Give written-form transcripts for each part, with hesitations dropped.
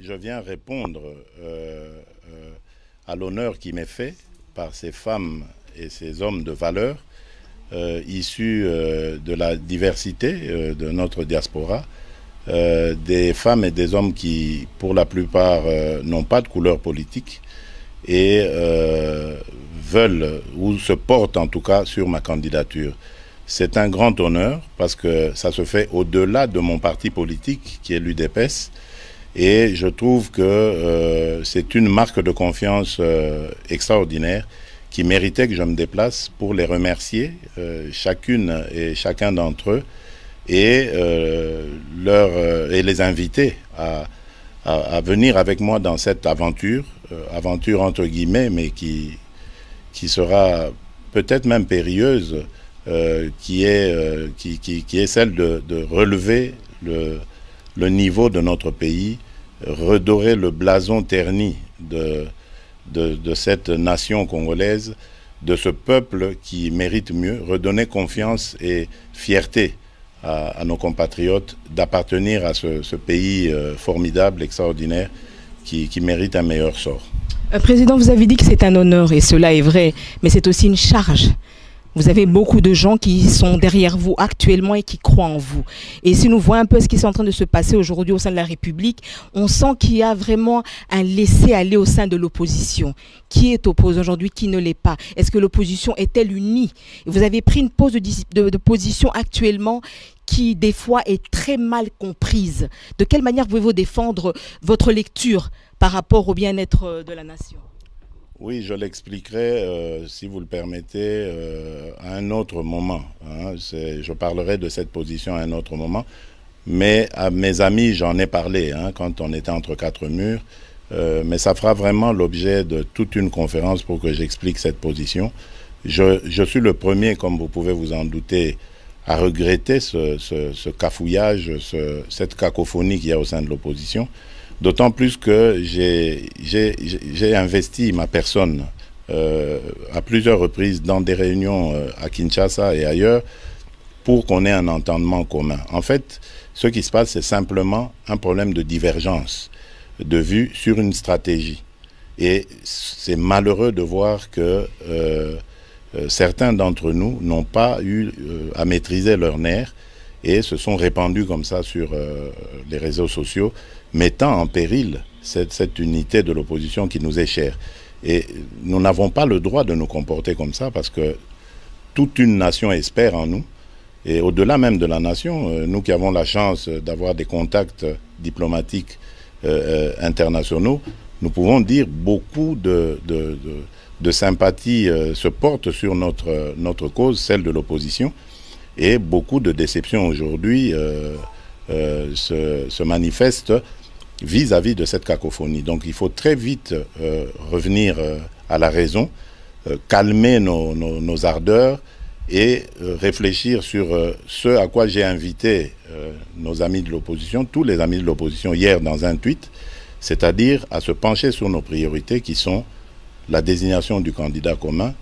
Je viens répondre à l'honneur qui m'est fait par ces femmes et ces hommes de valeur issus de la diversité de notre diaspora, des femmes et des hommes qui, pour la plupart, n'ont pas de couleur politique et veulent ou se portent en tout cas sur ma candidature. C'est un grand honneur parce que ça se fait au-delà de mon parti politique qui est l'UDPS. Et je trouve que c'est une marque de confiance extraordinaire qui méritait que je me déplace pour les remercier, chacune et chacun d'entre eux, et, et les inviter à venir avec moi dans cette aventure, aventure entre guillemets, mais qui sera peut-être même périlleuse, qui est celle de relever le niveau de notre pays, redorer le blason terni de cette nation congolaise, de ce peuple qui mérite mieux, redonner confiance et fierté à nos compatriotes d'appartenir à ce pays formidable, extraordinaire, qui mérite un meilleur sort. Président, vous avez dit que c'est un honneur, et cela est vrai, mais c'est aussi une charge. Vous avez beaucoup de gens qui sont derrière vous actuellement et qui croient en vous. Et si nous voyons un peu ce qui est en train de se passer aujourd'hui au sein de la République, on sent qu'il y a vraiment un laisser-aller au sein de l'opposition. Qui est opposé aujourd'hui, qui ne l'est pas? Est-ce que l'opposition est-elle unie? Vous avez pris une pose de position actuellement qui, des fois, est très mal comprise. De quelle manière pouvez-vous défendre votre lecture par rapport au bien-être de la nation? Oui, je l'expliquerai, si vous le permettez, à un autre moment. Hein. Je parlerai de cette position à un autre moment. Mais à mes amis, j'en ai parlé quand on était entre quatre murs. Mais ça fera vraiment l'objet de toute une conférence pour que j'explique cette position. Je suis le premier, comme vous pouvez vous en douter, à regretter ce cafouillage, cette cacophonie qu'il y a au sein de l'opposition. D'autant plus que j'ai investi ma personne à plusieurs reprises dans des réunions à Kinshasa et ailleurs pour qu'on ait un entendement commun. En fait, ce qui se passe, c'est simplement un problème de divergence de vue sur une stratégie. Et c'est malheureux de voir que certains d'entre nous n'ont pas eu à maîtriser leurs nerfs et se sont répandus comme ça sur les réseaux sociaux, mettant en péril cette unité de l'opposition qui nous est chère. Et nous n'avons pas le droit de nous comporter comme ça parce que toute une nation espère en nous. Et au-delà même de la nation, nous qui avons la chance d'avoir des contacts diplomatiques internationaux, nous pouvons dire beaucoup de sympathie se portent sur notre cause, celle de l'opposition. Et beaucoup de déceptions aujourd'hui se manifestent vis-à-vis de cette cacophonie. Donc il faut très vite revenir à la raison, calmer nos ardeurs et réfléchir sur ce à quoi j'ai invité nos amis de l'opposition, tous les amis de l'opposition hier dans un tweet, c'est-à-dire à se pencher sur nos priorités qui sont la désignation du candidat commun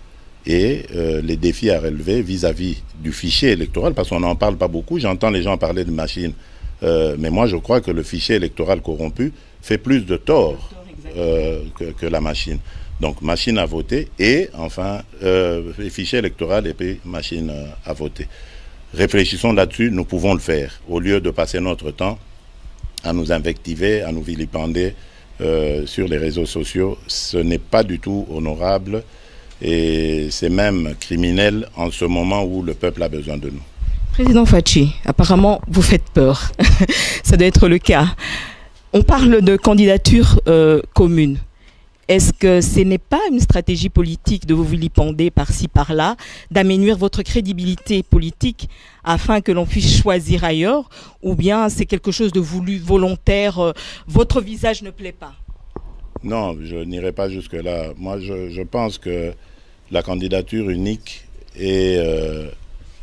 et les défis à relever vis-à-vis du fichier électoral, parce qu'on n'en parle pas beaucoup. J'entends les gens parler de machines, mais moi je crois que le fichier électoral corrompu fait plus de tort que la machine. Donc machine à voter et enfin fichier électoral et puis machine à voter. Réfléchissons là-dessus, nous pouvons le faire, au lieu de passer notre temps à nous invectiver, à nous vilipender sur les réseaux sociaux. Ce n'est pas du tout honorable. Et c'est même criminel en ce moment où le peuple a besoin de nous. Président Fachi, apparemment vous faites peur. Ça doit être le cas. On parle de candidature commune. Est-ce que ce n'est pas une stratégie politique de vous vilipender par-ci, par-là, d'amenuire votre crédibilité politique afin que l'on puisse choisir ailleurs? Ou bien c'est quelque chose de voulu, volontaire, votre visage ne plaît pas? Non, je n'irai pas jusque-là. Moi, je pense que la candidature unique est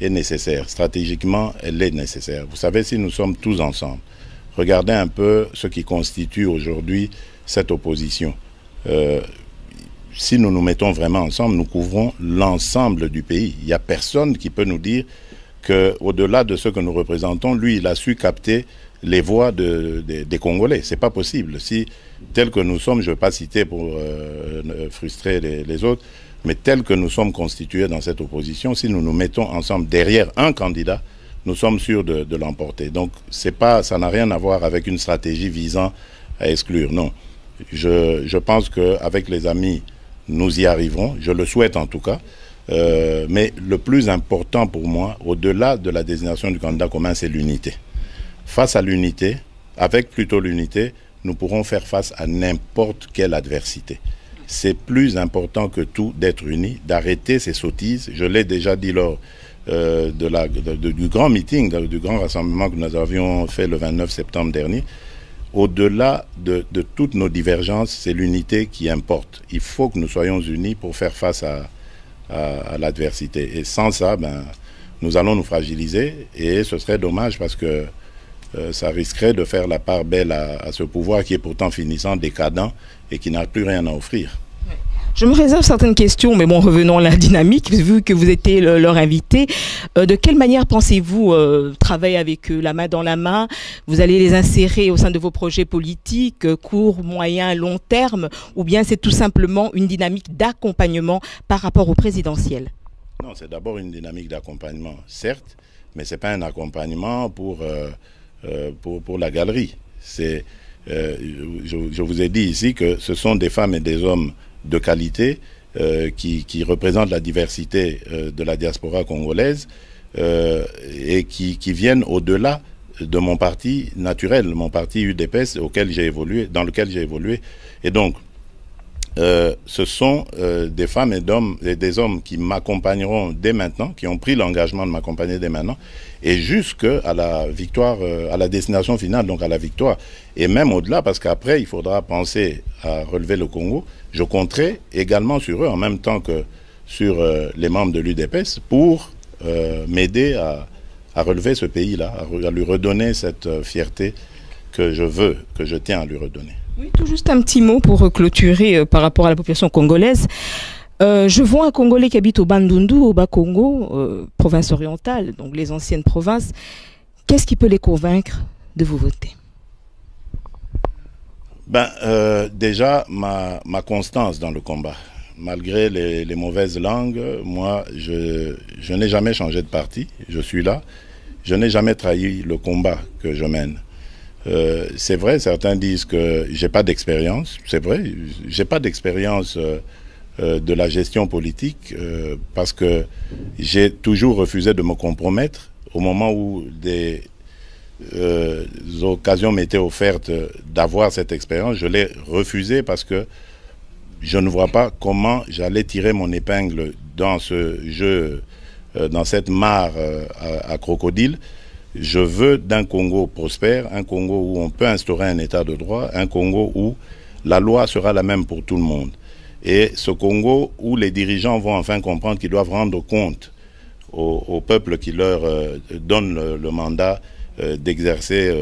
nécessaire. Stratégiquement, elle est nécessaire. Vous savez, si nous sommes tous ensemble, regardez un peu ce qui constitue aujourd'hui cette opposition. Si nous nous mettons vraiment ensemble, nous couvrons l'ensemble du pays. Il n'y a personne qui peut nous dire qu'au-delà de ce que nous représentons, lui, il a su capter les voix des Congolais. C'est pas possible. Si, tel que nous sommes, je ne veux pas citer pour frustrer les autres, mais tel que nous sommes constitués dans cette opposition, si nous nous mettons ensemble derrière un candidat, nous sommes sûrs de l'emporter. Donc, ça n'a rien à voir avec une stratégie visant à exclure. Non. Je pense qu'avec les amis, nous y arriverons. Je le souhaite en tout cas. Mais le plus important pour moi, au-delà de la désignation du candidat commun, c'est l'unité. Face à l'unité, avec plutôt l'unité, nous pourrons faire face à n'importe quelle adversité. C'est plus important que tout d'être unis, d'arrêter ces sottises. Je l'ai déjà dit lors du grand meeting, du grand rassemblement que nous avions fait le 29 septembre dernier. Au-delà de toutes nos divergences, c'est l'unité qui importe. Il faut que nous soyons unis pour faire face à l'adversité. Et sans ça, nous allons nous fragiliser et ce serait dommage parce que ça risquerait de faire la part belle à ce pouvoir qui est pourtant finissant, décadent et qui n'a plus rien à offrir. Je me réserve certaines questions, mais bon, revenons à la dynamique, vu que vous étiez leur invité. De quelle manière pensez-vous travailler avec eux, la main dans la main? Vous allez les insérer au sein de vos projets politiques, court, moyen, long terme, ou bien c'est tout simplement une dynamique d'accompagnement par rapport au présidentiel? Non, c'est d'abord une dynamique d'accompagnement, certes, mais ce n'est pas un accompagnement pour la galerie. Je vous ai dit ici que ce sont des femmes et des hommes de qualité qui représentent la diversité de la diaspora congolaise et qui viennent au-delà de mon parti naturel, mon parti UDPS dans lequel j'ai évolué. Et donc, ce sont des femmes et des hommes qui m'accompagneront dès maintenant, qui ont pris l'engagement de m'accompagner dès maintenant, et jusqu'à la victoire, à la destination finale, donc à la victoire. Et même au-delà, parce qu'après, il faudra penser à relever le Congo. Je compterai également sur eux, en même temps que sur les membres de l'UDPS, pour m'aider à relever ce pays-là, à lui redonner cette fierté que je tiens à lui redonner. Oui, tout juste un petit mot pour clôturer par rapport à la population congolaise. Je vois un Congolais qui habite au Bandundu, au Bas-Congo, province orientale, donc les anciennes provinces. Qu'est-ce qui peut les convaincre de vous voter? Déjà, ma constance dans le combat. Malgré les mauvaises langues, moi, je n'ai jamais changé de parti. Je suis là. Je n'ai jamais trahi le combat que je mène. C'est vrai, certains disent que j'ai pas d'expérience. C'est vrai, j'ai pas d'expérience de la gestion politique parce que j'ai toujours refusé de me compromettre au moment où des occasions m'étaient offertes d'avoir cette expérience. Je l'ai refusé parce que je ne vois pas comment j'allais tirer mon épingle dans ce jeu, dans cette mare à crocodile. Je veux d'un Congo prospère, un Congo où on peut instaurer un état de droit, un Congo où la loi sera la même pour tout le monde. Et ce Congo où les dirigeants vont enfin comprendre qu'ils doivent rendre compte au peuple qui leur donne le mandat d'exercer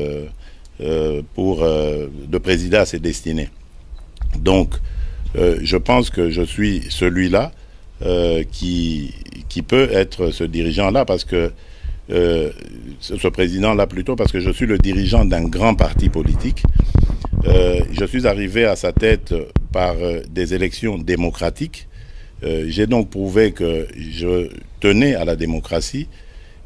de présider à ses destinées. Donc, je pense que je suis celui-là qui peut être ce dirigeant-là parce que ce président-là plutôt parce que je suis le dirigeant d'un grand parti politique. Je suis arrivé à sa tête par des élections démocratiques. J'ai donc prouvé que je tenais à la démocratie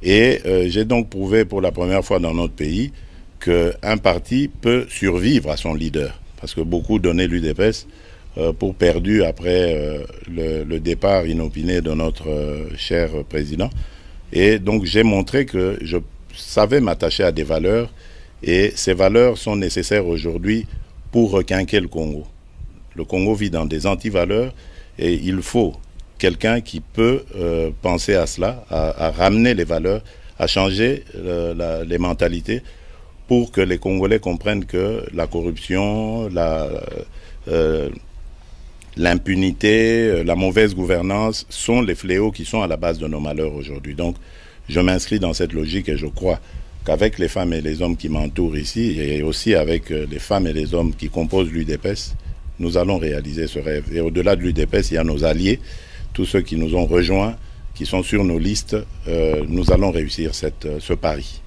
et j'ai donc prouvé pour la première fois dans notre pays qu'un parti peut survivre à son leader. Parce que beaucoup donnaient l'UDPS pour perdu après le départ inopiné de notre cher président. Et donc j'ai montré que je savais m'attacher à des valeurs et ces valeurs sont nécessaires aujourd'hui pour requinquer le Congo. Le Congo vit dans des antivaleurs et il faut quelqu'un qui peut penser à cela, à ramener les valeurs, à changer les mentalités pour que les Congolais comprennent que la corruption, l'impunité, la mauvaise gouvernance sont les fléaux qui sont à la base de nos malheurs aujourd'hui. Donc, je m'inscris dans cette logique et je crois qu'avec les femmes et les hommes qui m'entourent ici et aussi avec les femmes et les hommes qui composent l'UDPS, nous allons réaliser ce rêve. Et au-delà de l'UDPS, il y a nos alliés, tous ceux qui nous ont rejoints, qui sont sur nos listes. Nous allons réussir ce pari.